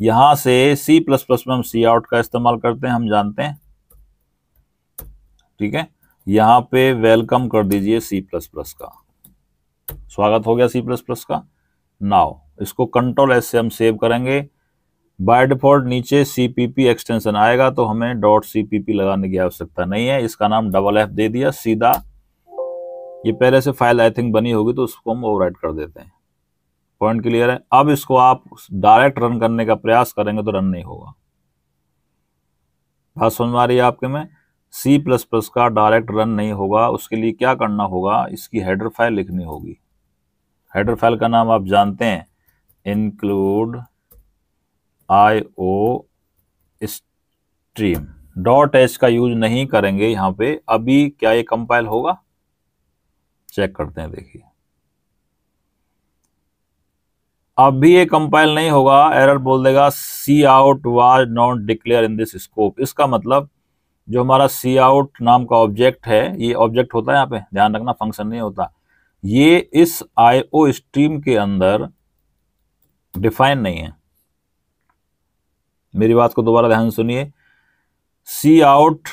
यहां से C++ में हम सी आउट का इस्तेमाल करते हैं, हम जानते हैं, ठीक है। यहां पे वेलकम कर दीजिए C++ का, स्वागत हो गया C++ का। नाउ इसको कंट्रोल एस से हम सेव करेंगे। बाय डिफॉल्ट नीचे CPP एक्सटेंशन आएगा, तो हमें .cpp लगाने की आवश्यकता नहीं है, इसका नाम FF दे दिया सीधा। ये पहले से फाइल आई थिंक बनी होगी, तो उसको हम ओवरराइट कर देते हैं। पॉइंट क्लियर है। अब इसको आप डायरेक्ट रन करने का प्रयास करेंगे तो रन नहीं होगा। बात समझ में आ रही है आपके में? C++ का डायरेक्ट रन नहीं होगा, उसके लिए क्या करना होगा, इसकी हेडर फाइल लिखनी होगी। हेडर फाइल का नाम आप जानते हैं, include IO stream। .h का यूज नहीं करेंगे यहां पे। अभी क्या ये कंपाइल होगा? चेक करते हैं, देखिए अभी ये कंपाइल नहीं होगा, एरर बोल देगा C out was not declare in this scope. इसका मतलब जो हमारा सी आउट नाम का ऑब्जेक्ट है, ये ऑब्जेक्ट होता है यहाँ पे, ध्यान रखना, फंक्शन नहीं होता, ये इस IO स्ट्रीम के अंदर डिफाइन नहीं है। मेरी बात को दोबारा ध्यान सुनिए। सी आउट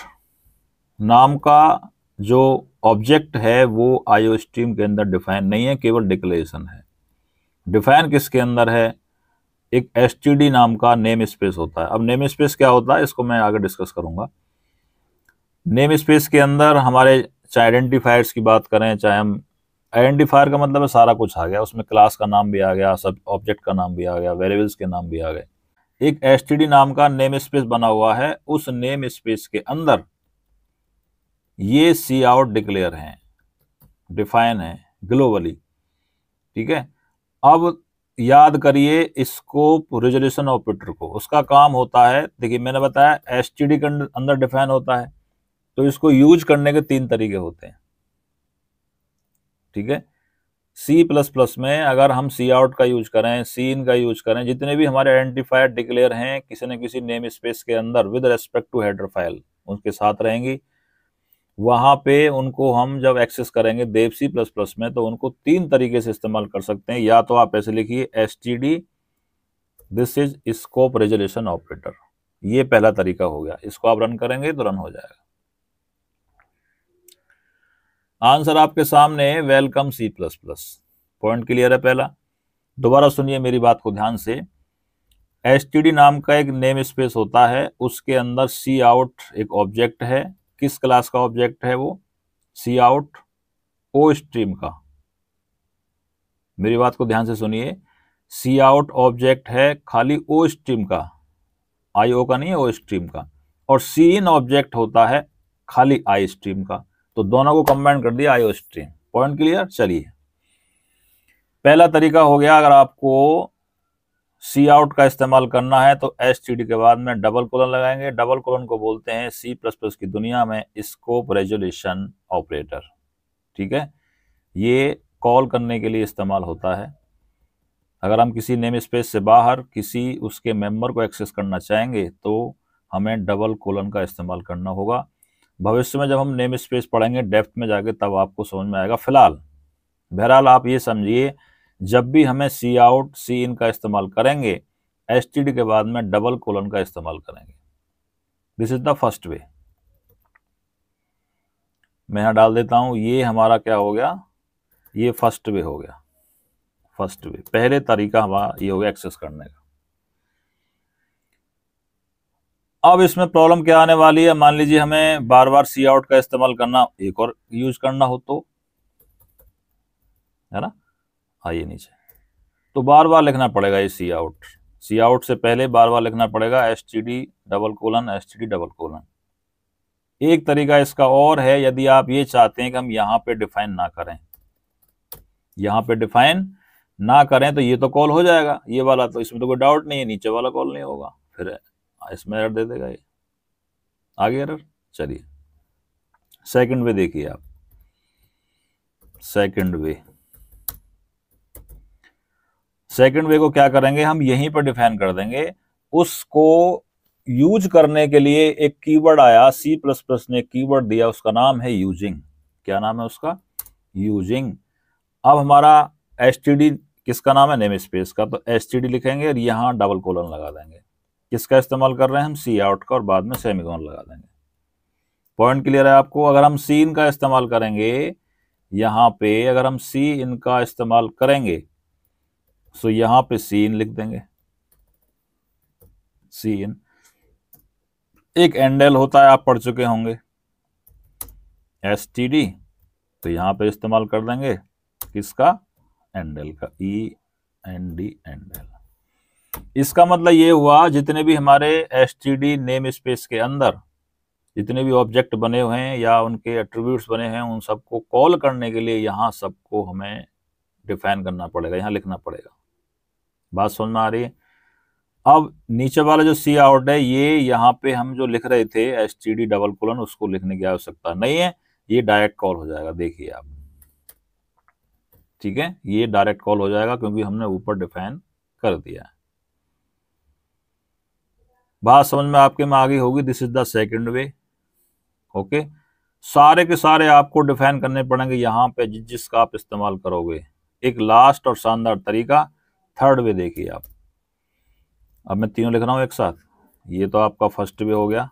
नाम का जो ऑब्जेक्ट है वो IO स्ट्रीम के अंदर डिफाइन नहीं है, केवल डिक्लेरेशन है। डिफाइन किसके अंदर है? एक std नाम का नेम स्पेस होता है। अब नेम स्पेस क्या होता है, इसको मैं आगे डिस्कस करूंगा। नेम स्पेस के अंदर हमारे चाहे आइडेंटिफायर्स की बात करें, चाहे हम, आइडेंटिफायर का मतलब है सारा कुछ आ गया उसमें, क्लास का नाम भी आ गया, सब ऑब्जेक्ट का नाम भी आ गया, वेरिएबल्स के नाम भी आ गए। एक std नाम का नेम स्पेस बना हुआ है, उस नेम स्पेस के अंदर ये सी आउट डिक्लेयर है, डिफाइन है ग्लोबली, ठीक है। अब याद करिए स्कोप रेजोल्यूशन ऑपरेटर को, उसका काम होता है, देखिए मैंने बताया एसटीडी के अंदर डिफाइन होता है, तो इसको यूज करने के 3 तरीके होते हैं, ठीक है। C++ में अगर हम सी आउट का यूज करें, सी इन का यूज करें, जितने भी हमारे आइडेंटिफायर डिक्लेयर हैं किसी न किसी नेम स्पेस के अंदर with respect to header file उनके साथ रहेंगी, वहां पे उनको हम जब एक्सेस करेंगे देव C++ में, तो उनको 3 तरीके से इस्तेमाल कर सकते हैं। या तो आप ऐसे लिखिए std this is scope resolution operator, ये पहला तरीका हो गया, इसको आप रन करेंगे तो रन हो जाएगा। आंसर आपके सामने, वेलकम C++। पॉइंट क्लियर है पहला। दोबारा सुनिए मेरी बात को ध्यान से। std नाम का एक नेम स्पेस होता है, उसके अंदर सी आउट एक ऑब्जेक्ट है। किस क्लास का ऑब्जेक्ट है वो? सी आउट ओ स्ट्रीम का। मेरी बात को ध्यान से सुनिए, सी आउट ऑब्जेक्ट है खाली ओ स्ट्रीम का, IO का नहीं है, ओ स्ट्रीम का। और सी इन ऑब्जेक्ट होता है खाली आई स्ट्रीम का, तो दोनों को कंबाइन कर दिया IO स्ट्रीम। Point clear. चलिए पहला तरीका हो गया, अगर आपको सी आउट का इस्तेमाल करना है तो std के बाद में डबल कोलन लगाएंगे। डबल कोलन को बोलते हैं C++ की दुनिया में स्कोप रेजोल्यूशन ऑपरेटर, ठीक है। ये कॉल करने के लिए इस्तेमाल होता है। अगर हम किसी नेम स्पेस से बाहर किसी उसके मेंबर को एक्सेस करना चाहेंगे तो हमें डबल कोलन का इस्तेमाल करना होगा। भविष्य में जब हम नेम स्पेस पढ़ेंगे डेप्थ में जाके, तब आपको समझ में आएगा। फिलहाल बहरहाल आप ये समझिए, जब भी हमें सी आउट सी इन का इस्तेमाल करेंगे, std के बाद में डबल कोलन का इस्तेमाल करेंगे। This is the first way. मैं यहां डाल देता हूं, ये हमारा क्या हो गया, ये फर्स्ट वे हो गया। फर्स्ट वे, पहले तरीका हमारा ये हो गया एक्सेस करने का। अब इसमें प्रॉब्लम क्या आने वाली है, मान लीजिए हमें बार बार सी आउट का इस्तेमाल करना, एक और यूज करना हो तो, है ना, आइए नीचे, तो बार बार लिखना पड़ेगा ये सी आउट। सी आउट से पहले बार बार लिखना पड़ेगा std double colon std double colon. एक तरीका इसका और है, यदि आप ये चाहते हैं कि हम यहाँ पे डिफाइन ना करें, यहाँ पे डिफाइन ना करें, तो ये तो कॉल हो जाएगा ये वाला, तो इसमें तो कोई डाउट नहीं है, नीचे वाला कॉल नहीं होगा, फिर इसमें एरर दे देगा ये, आगे एरर। चलिए सेकंड वे देखिए आप। सेकंड वे को क्या करेंगे, हम यहीं पर डिफाइन कर देंगे। उसको यूज करने के लिए एक कीवर्ड आया, C++ ने कीवर्ड दिया, उसका नाम है यूजिंग। क्या नाम है उसका? यूजिंग। अब हमारा std किसका नाम है, नेम स्पेस का, तो एसटीडी लिखेंगे और यहाँ डबल कोलन लगा देंगे। किसका इस्तेमाल कर रहे हैं हम, सी आउट का, और बाद में सेमीकोलन लगा देंगे। पॉइंट क्लियर है आपको। अगर हम सी इन का इस्तेमाल करेंगे यहाँ पे, अगर हम सी इन का इस्तेमाल करेंगे तो यहाँ पे सी इन लिख देंगे। सी इन एक एंडल होता है, आप पढ़ चुके होंगे, एसटीडी, तो यहाँ पे इस्तेमाल कर देंगे किसका, एंडल का, ई एन डी, एंडल। इसका मतलब ये हुआ जितने भी हमारे एसटीडी नेम स्पेस के अंदर जितने भी ऑब्जेक्ट बने हुए हैं या उनके एट्रीब्यूट्स बने हैं, उन सबको कॉल करने के लिए यहाँ सबको हमें डिफाइन करना पड़ेगा, यहाँ लिखना पड़ेगा। बात समझ में आ रही है। अब नीचे वाला जो सी आउट है, ये यहाँ पे हम जो लिख रहे थे एसटीडी डबल कोलन, उसको लिखने की आवश्यकता नहीं है, ये डायरेक्ट कॉल हो जाएगा, देखिए आप, ठीक है, ये डायरेक्ट कॉल हो जाएगा क्योंकि हमने ऊपर डिफाइन कर दिया है। बात समझ में आपके में आ गई होगी। This is the second way. Okay, सारे के सारे आपको डिफाइन करने पड़ेंगे यहाँ पे जिसका आप इस्तेमाल करोगे। एक लास्ट और शानदार तरीका, थर्ड वे देखिए आप। अब मैं तीनों लिख रहा हूँ एक साथ। ये तो आपका फर्स्ट वे हो गया।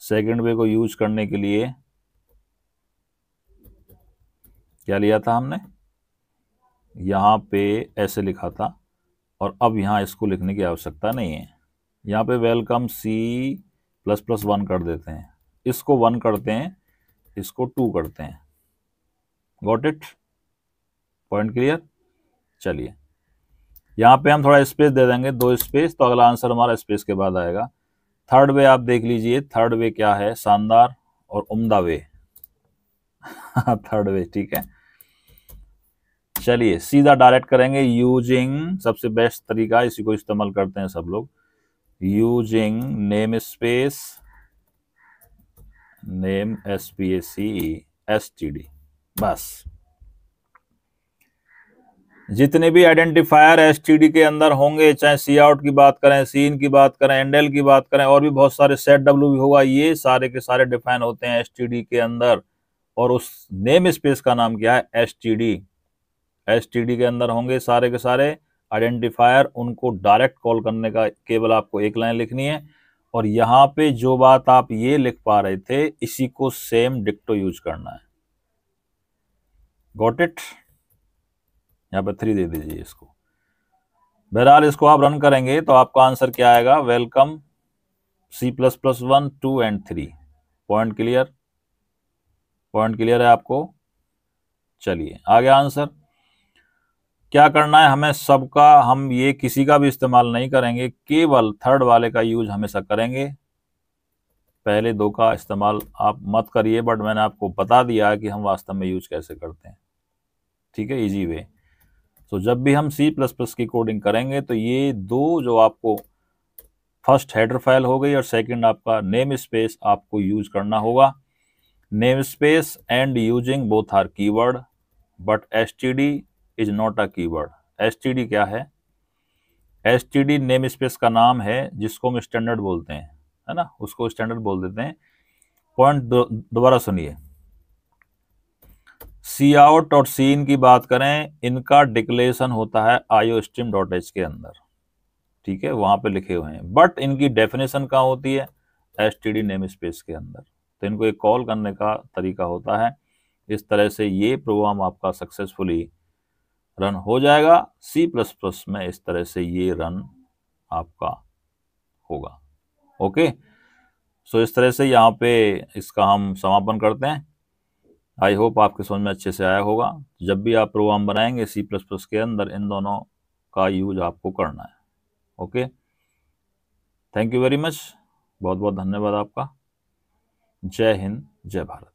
सेकंड वे को यूज करने के लिए क्या लिया था हमने, यहाँ पे ऐसे लिखा था, और अब यहाँ इसको लिखने की आवश्यकता नहीं है। यहाँ पे वेलकम सी प्लस प्लस 1 कर देते हैं, इसको 1 करते हैं, इसको 2 करते हैं। Got it, point clear. चलिए यहाँ पे हम थोड़ा स्पेस दे देंगे, 2 स्पेस, तो अगला आंसर हमारा स्पेस के बाद आएगा। थर्ड वे आप देख लीजिए, थर्ड वे क्या है, शानदार और उम्दा वे। थर्ड वे, ठीक है। चलिए सीधा डायरेक्ट करेंगे यूजिंग, सबसे बेस्ट तरीका, इसी को इस्तेमाल करते हैं सब लोग, using name space, name SPACE STD। बस जितने भी आइडेंटिफायर एसटीडी के अंदर होंगे, चाहे सी आउट की बात करें, सी इन की बात करें, एंडल की बात करें, और भी बहुत सारे, सेट डब्ल्यू भी होगा, ये सारे के सारे डिफाइन होते हैं एसटीडी के अंदर। और उस नेम स्पेस का नाम क्या है, एसटीडी। एसटीडी के अंदर होंगे सारे के सारे आइडेंटिफायर, उनको डायरेक्ट कॉल करने का केवल आपको एक लाइन लिखनी है। और यहाँ पे जो बात आप ये लिख पा रहे थे, इसी को सेम डिक्टो यूज करना है। Got it. यहाँ पे 3 दे दीजिए इसको। बहरहाल इसको आप रन करेंगे तो आपका आंसर क्या आएगा, welcome C++1 2 and 3। Point clear, point clear है आपको। चलिए आगे आंसर क्या करना है हमें, सबका, हम ये किसी का भी इस्तेमाल नहीं करेंगे, केवल थर्ड वाले का यूज हमेशा करेंगे। पहले 2 का इस्तेमाल आप मत करिए, बट मैंने आपको बता दिया है कि हम वास्तव में यूज कैसे करते हैं, ठीक है, इजी वे। तो जब भी हम C++ की कोडिंग करेंगे तो ये 2 जो आपको, फर्स्ट हेडर फाइल हो गई और सेकंड आपका नेम स्पेस, आपको यूज करना होगा। Name space and using both are keyword, but STD is not a keyword. STD क्या है, एसटीडी नेम स्पेस का नाम है, जिसको हम स्टैंडर्ड बोलते हैं, है ना, उसको स्टैंडर्ड बोल देते हैं। पॉइंट दोबारा सुनिए, सी आउट और सी इन की बात करें, इनका डिक्लेरेशन होता है iostream.h के अंदर, ठीक है, वहां पे लिखे हुए हैं, बट इनकी डेफिनेशन कहाँ होती है, एसटीडी नेम स्पेस के अंदर। तो इनको एक कॉल करने का तरीका होता है। इस तरह से ये प्रोग्राम आपका सक्सेसफुली रन हो जाएगा। C++ में इस तरह से ये रन आपका होगा। ओके, सो इस तरह से यहाँ पे इसका हम समापन करते हैं। आई होप आपके समझ में अच्छे से आया होगा। जब भी आप प्रोग्राम बनाएंगे C++ के अंदर, इन दोनों का यूज आपको करना है। Okay, thank you very much, बहुत बहुत धन्यवाद आपका। जय हिंद, जय भारत।